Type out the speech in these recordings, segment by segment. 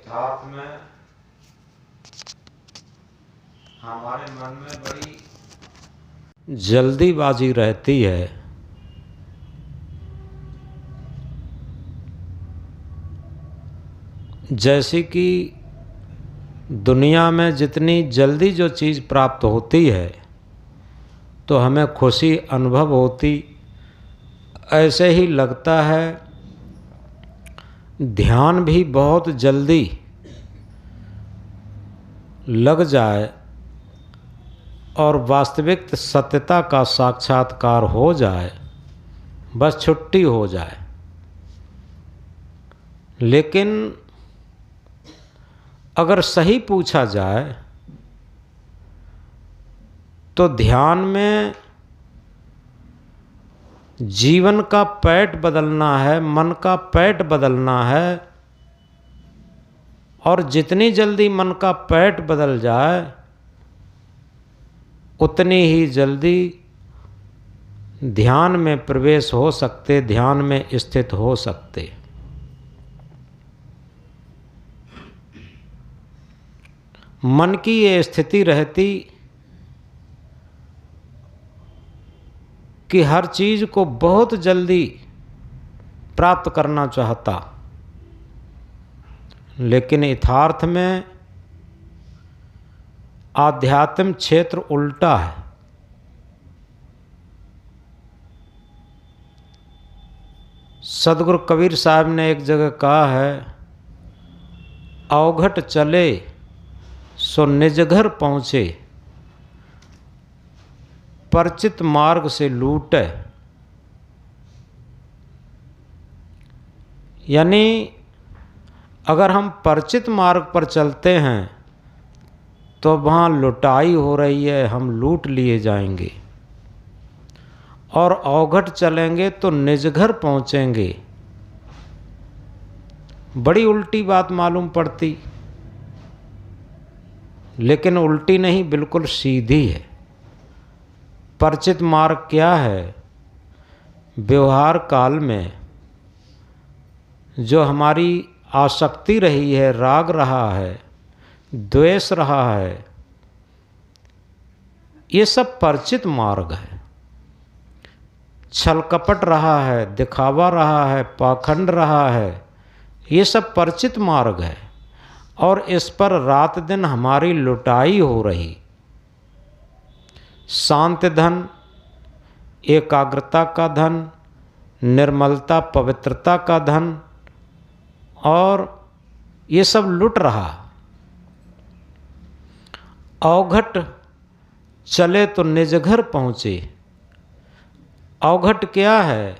यथार्थ में हमारे मन में बड़ी जल्दीबाजी रहती है। जैसे कि दुनिया में जितनी जल्दी जो चीज़ प्राप्त होती है तो हमें खुशी अनुभव होती, ऐसे ही लगता है ध्यान भी बहुत जल्दी लग जाए और वास्तविक सत्यता का साक्षात्कार हो जाए, बस छुट्टी हो जाए। लेकिन अगर सही पूछा जाए तो ध्यान में जीवन का पैठ बदलना है, मन का पैठ बदलना है, और जितनी जल्दी मन का पैठ बदल जाए उतनी ही जल्दी ध्यान में प्रवेश हो सकते, ध्यान में स्थित हो सकते। मन की ये स्थिति रहती कि हर चीज़ को बहुत जल्दी प्राप्त करना चाहता, लेकिन यथार्थ में आध्यात्म क्षेत्र उल्टा है। सदगुरु कबीर साहब ने एक जगह कहा है, अवघट चले सो निज घर पहुँचे, परिचित मार्ग से लूटे। यानी अगर हम परिचित मार्ग पर चलते हैं तो वहाँ लुटाई हो रही है, हम लूट लिए जाएंगे, और अवघट चलेंगे तो निज घर पहुँचेंगे। बड़ी उल्टी बात मालूम पड़ती, लेकिन उल्टी नहीं, बिल्कुल सीधी है। परिचित मार्ग क्या है? व्यवहार काल में जो हमारी आसक्ति रही है, राग रहा है, द्वेष रहा है, ये सब परिचित मार्ग है। छल कपट रहा है, दिखावा रहा है, पाखंड रहा है, ये सब परिचित मार्ग है, और इस पर रात दिन हमारी लुटाई हो रही। शांत धन, एकाग्रता का धन, निर्मलता पवित्रता का धन, और ये सब लुट रहा। अवघट चले तो निज घर पहुँचे। अवघट क्या है?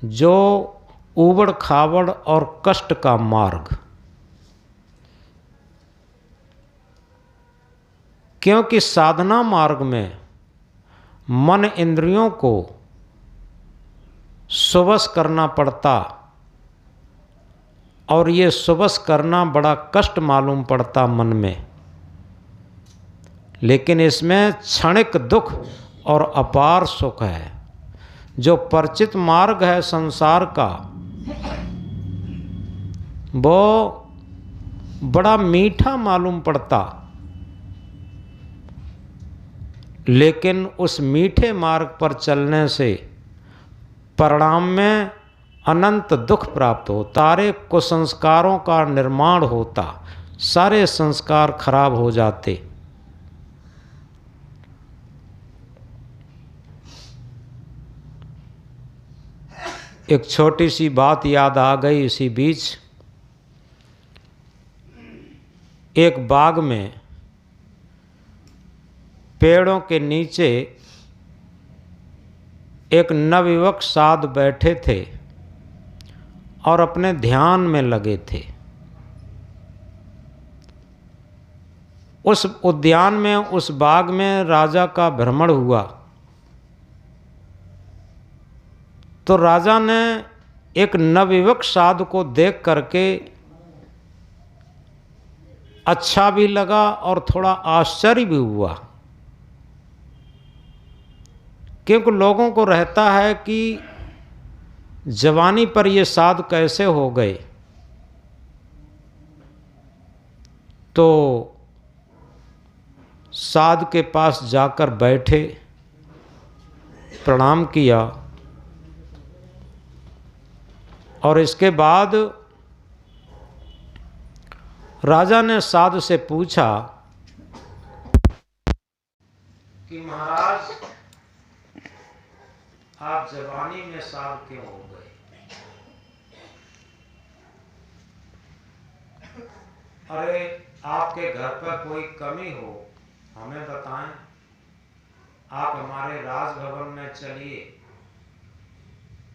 जो ऊबड़ खाबड़ और कष्ट का मार्ग। क्योंकि साधना मार्ग में मन इंद्रियों को सुवश करना पड़ता, और ये सुवश करना बड़ा कष्ट मालूम पड़ता मन में। लेकिन इसमें क्षणिक दुख और अपार सुख है। जो परिचित मार्ग है संसार का, वो बड़ा मीठा मालूम पड़ता, लेकिन उस मीठे मार्ग पर चलने से परिणाम में अनंत दुख प्राप्त हो। सारे कुसंस्कारों का निर्माण होता, सारे संस्कार खराब हो जाते। एक छोटी सी बात याद आ गई इसी बीच। एक बाग में पेड़ों के नीचे एक नवयुवक साधु बैठे थे और अपने ध्यान में लगे थे। उस उद्यान में, उस बाग में राजा का भ्रमण हुआ, तो राजा ने एक नवयुवक साधु को देख करके अच्छा भी लगा और थोड़ा आश्चर्य भी हुआ। क्योंकि लोगों को रहता है कि जवानी पर ये साधु कैसे हो गए। तो साध के पास जाकर बैठे, प्रणाम किया और इसके बाद राजा ने साध से पूछा कि महाराज, आप जवानी में साध क्यों हो गए? अरे आपके घर पर कोई कमी हो हमें बताएं, आप हमारे राजभवन में चलिए,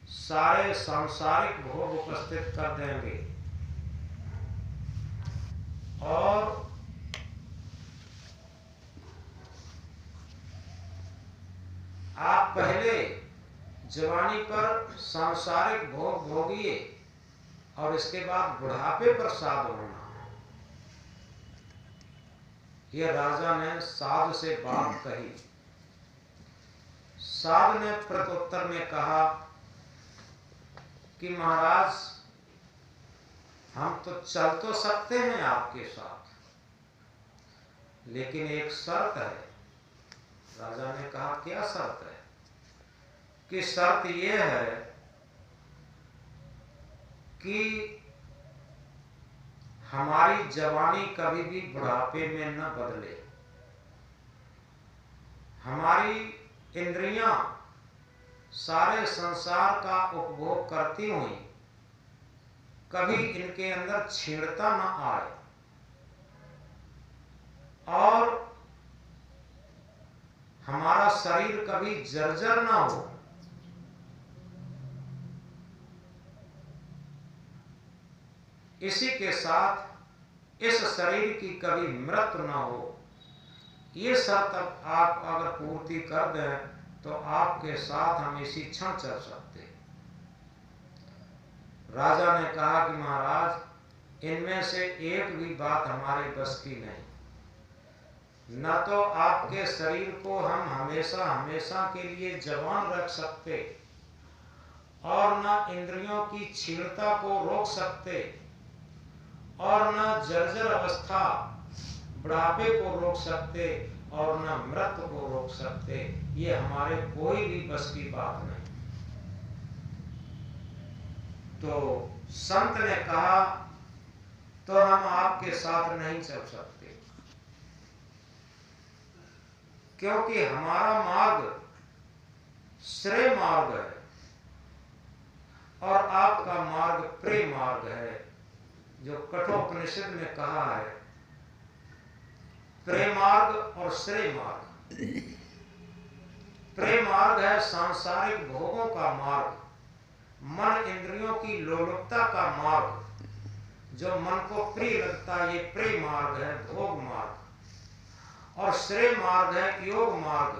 सारे सांसारिक भोग उपस्थित कर देंगे और आप पहले जवानी पर सांसारिक भोग भोगिए और इसके बाद बुढ़ापे पर साध होना। यह राजा ने साध से बात कही। साध ने प्रत्युत्तर में कहा कि महाराज, हम तो चल तो सकते हैं आपके साथ, लेकिन एक शर्त है। राजा ने कहा, क्या शर्त है? कि शर्त यह है कि हमारी जवानी कभी भी बुढ़ापे में न बदले, हमारी इंद्रियां सारे संसार का उपभोग करती हुई कभी इनके अंदर छीणता न आए और हमारा शरीर कभी जर्जर ना हो। इसी के साथ इस शरीर की कभी मृत्यु ना हो। ये शर्त आप अगर पूर्ति कर दें तो आपके साथ हम इसी क्षण चल सकते। राजा ने कहा कि महाराज, इनमें से एक भी बात हमारे बस की नहीं। न तो आपके शरीर को हम हमेशा हमेशा के लिए जवान रख सकते और न इंद्रियों की क्षीणता को रोक सकते और न जर्जर अवस्था बुढ़ापे को रोक सकते और न मृत्यु को रोक सकते। ये हमारे कोई भी बस की बात नहीं। तो संत ने कहा, तो हम आपके साथ नहीं चल सकते, क्योंकि हमारा मार्ग श्रेय मार्ग है और आपका मार्ग प्रेम मार्ग है। जो कठोपनिषद में कहा है, प्रेम मार्ग और श्रेय मार्ग। प्रेम मार्ग है सांसारिक भोगों का मार्ग, मन इंद्रियों की लोलुपता का मार्ग, जो मन को प्रिय लगता है, ये प्रेम मार्ग है, भोग मार्ग। और श्रेय मार्ग है योग मार्ग,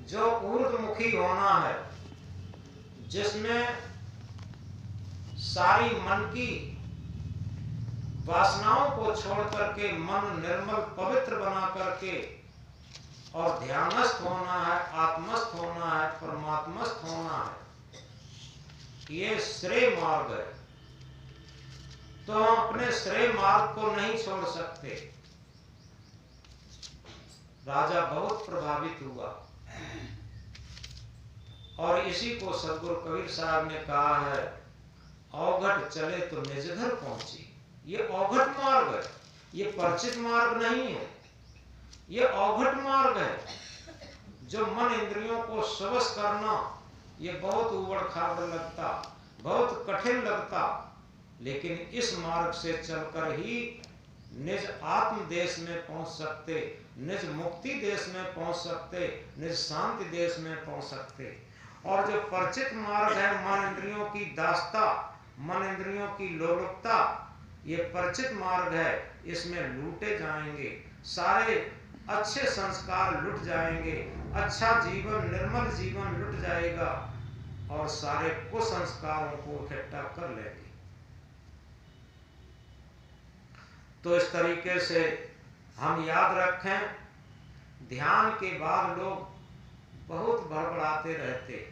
जो ऊर्ध्वमुखी होना है, जिसमें सारी मन की वासनाओं को छोड़ करके मन निर्मल पवित्र बना करके और ध्यानस्थ होना है, आत्मस्थ होना है, परमात्मस्थ होना है। ये श्रेय मार्ग है। तो हम अपने श्रेय मार्ग को नहीं छोड़ सकते। राजा बहुत प्रभावित हुआ और इसी को सदगुरु कबीर साहब ने कहा है, औघट चले तो निज घर पहुंची। ये औघट मार्ग है, ये परिचित मार्ग नहीं है, ये औघट मार्ग है। जो मन इंद्रियों को स्वश करना, ये बहुत उबड़ खाबड़ लगता, बहुत कठिन लगता, लेकिन इस मार्ग से चलकर ही निज आत्म देश में पहुंच सकते, निज मुक्ति देश में पहुंच सकते, निज शांति देश में पहुंच सकते। और जो परिचित मार्ग है, मन इंद्रियों की दास्ता, मन इंद्रियों की लोलुपता, ये परिचित मार्ग है। इसमें लूटे जाएंगे सारे अच्छे संस्कार, लुट जाएंगे, अच्छा जीवन, निर्मल जीवन लुट जाएगा और सारे कुसंस्कारों को इकट्ठा कर लेंगे। तो इस तरीके से हम याद रखें, ध्यान के बाद लोग बहुत बड़बड़ाते रहते।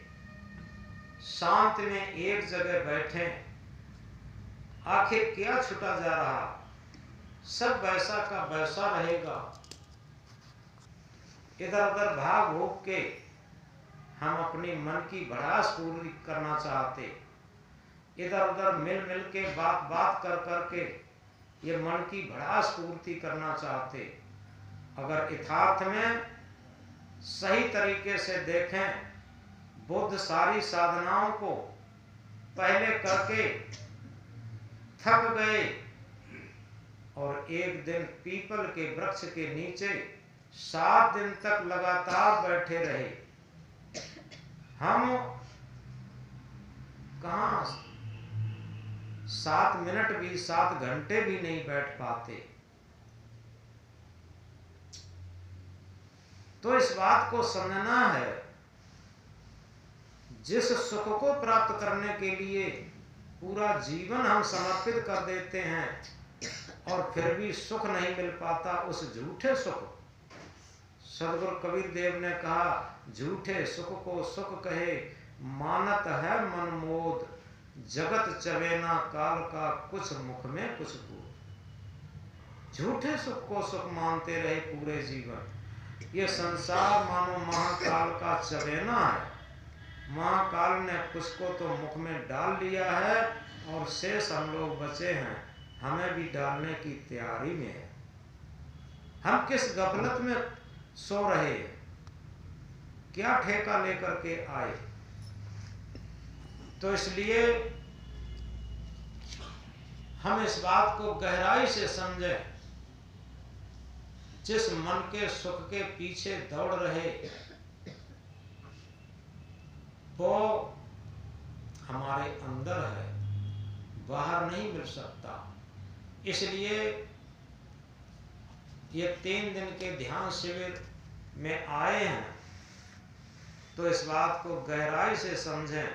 शांत में एक जगह बैठे, आखिर क्या छुटा जा रहा? सब वैसा का वैसा रहेगा। इधर उधर भाग भूग के हम अपनी मन की भड़ास पूरी करना चाहते, इधर उधर मिल मिल के बात बात कर कर के ये मन की भड़ास पूर्ति करना चाहते। अगर यथार्थ में सही तरीके से देखें, बुद्ध सारी साधनाओं को पहले करके थक गए और एक दिन पीपल के वृक्ष के नीचे 7 दिन तक लगातार बैठे रहे। हम कहाँ 7 मिनट भी 7 घंटे भी नहीं बैठ पाते। तो इस बात को समझना है, जिस सुख को प्राप्त करने के लिए पूरा जीवन हम समर्पित कर देते हैं और फिर भी सुख नहीं मिल पाता, उस झूठे सुख, सदगुरु कबीर देव ने कहा, झूठे सुख को सुख कहे मानत है मन मोद, जगत चवेना काल का कुछ मुख में कुछ बोध। झूठे सुख को सुख मानते रहे पूरे जीवन। ये संसार मानो महाकाल का चवेना है। महाकाल ने कुछ को तो मुख में डाल लिया है और शेष हम लोग बचे हैं, हमें भी डालने की तैयारी में है। हम किस गफलत में सो रहे हैं, क्या ठेका लेकर के आए। तो इसलिए हम इस बात को गहराई से समझें, जिस मन के सुख के पीछे दौड़ रहे वो हमारे अंदर है, बाहर नहीं मिल सकता। इसलिए ये 3 दिन के ध्यान शिविर में आए हैं, तो इस बात को गहराई से समझें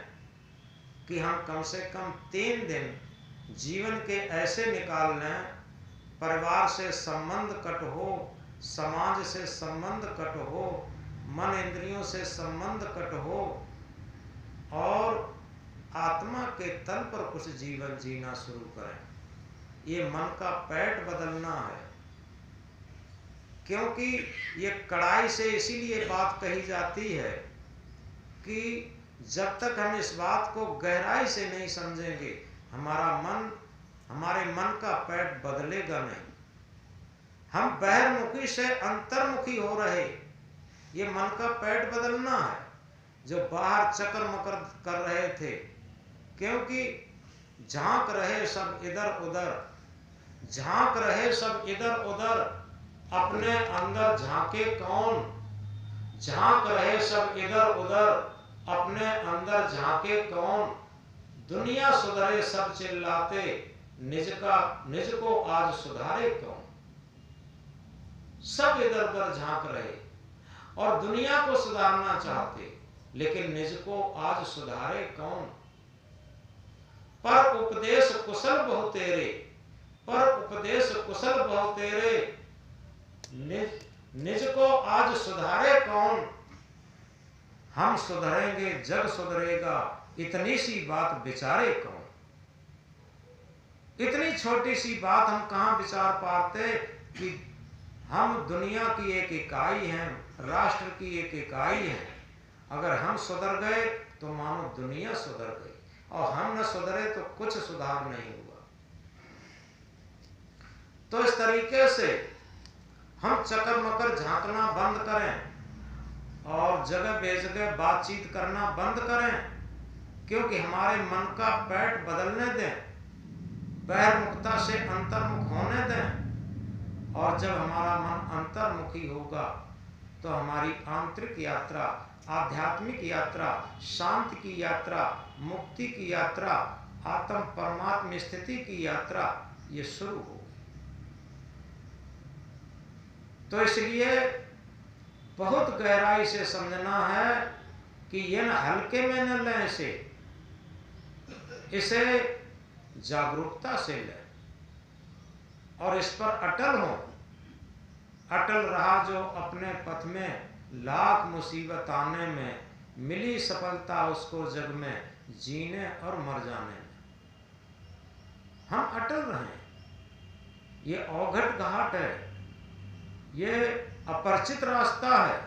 कि हम कम से कम 3 दिन जीवन के ऐसे निकाल लें, परिवार से संबंध कट हो, समाज से संबंध कट हो, मन इंद्रियों से संबंध कट हो और आत्मा के तल पर कुछ जीवन जीना शुरू करें। ये मन का पैट बदलना है, क्योंकि ये कड़ाई से इसीलिए बात कही जाती है कि जब तक हम इस बात को गहराई से नहीं समझेंगे, हमारे मन का पैट बदलेगा नहीं। हम बहिर्मुखी से अंतर्मुखी हो रहे, ये मन का पैट बदलना है। जो बाहर चक्कर मकर कर रहे थे, क्योंकि झांक रहे सब इधर उधर, झांक रहे सब इधर उधर, अपने अंदर झांके कौन। झांक रहे सब इधर उधर, अपने अंदर झांके कौन। दुनिया सुधरे सब चिल्लाते, निज को आज सुधारे कौन। सब इधर उधर झांक रहे और दुनिया को सुधारना चाहते, लेकिन निज को आज सुधारे कौन। पर उपदेश कुशल बहु तेरे, पर उपदेश कुशल बहु तेरे, निज को आज सुधारे कौन। हम सुधरेंगे जग सुधरेगा, इतनी सी बात विचारे कौन। इतनी छोटी सी बात हम कहां विचार पाते कि हम दुनिया की एक इकाई हैं, राष्ट्र की एक इकाई हैं। अगर हम सुधर गए तो मानो दुनिया सुधर गई, और हम न सुधरे तो कुछ सुधार नहीं हुआ। तो इस तरीके से हम चक्कर मकर झांकना बंद करें और जगह बेजगह बातचीत करना बंद करें, क्योंकि हमारे मन का पैट बदलने दें, बहिर्मुखता से अंतर्मुख होने दें। और जब हमारा मन अंतर्मुखी होगा तो हमारी आंतरिक यात्रा, आध्यात्मिक यात्रा, शांति की यात्रा, मुक्ति की यात्रा, आत्म परमात्म स्थिति की यात्रा ये शुरू हो। तो इसलिए बहुत गहराई से समझना है कि ये न हल्के में न लें, इसे जागरूकता से लें और इस पर अटल हो। अटल रहा जो अपने पथ में, लाख मुसीबत आने में मिली सफलता उसको जग में, जीने और मर जाने में। हम अटल रहें, ये अवघट घाट है, ये अपरिचित रास्ता है,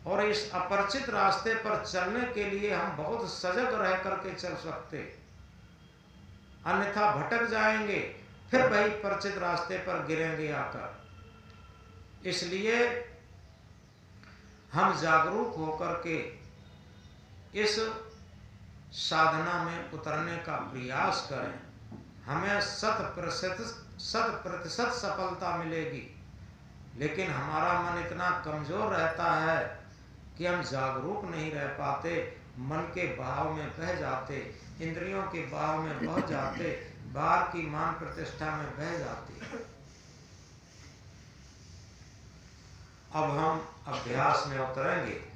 और इस अपरिचित रास्ते पर चलने के लिए हम बहुत सजग रह करके चल सकते, अन्यथा भटक जाएंगे, फिर वही परिचित रास्ते पर गिरेंगे आकर। इसलिए हम जागरूक होकर के इस साधना में उतरने का प्रयास करें। हमें 100% सफलता मिलेगी, लेकिन हमारा मन इतना कमजोर रहता है कि हम जागरूक नहीं रह पाते, मन के भाव में बह जाते, इंद्रियों के भाव में बह जाते, बाहर की मान प्रतिष्ठा में बह जाते। अब हम अभ्यास में उतरेंगे।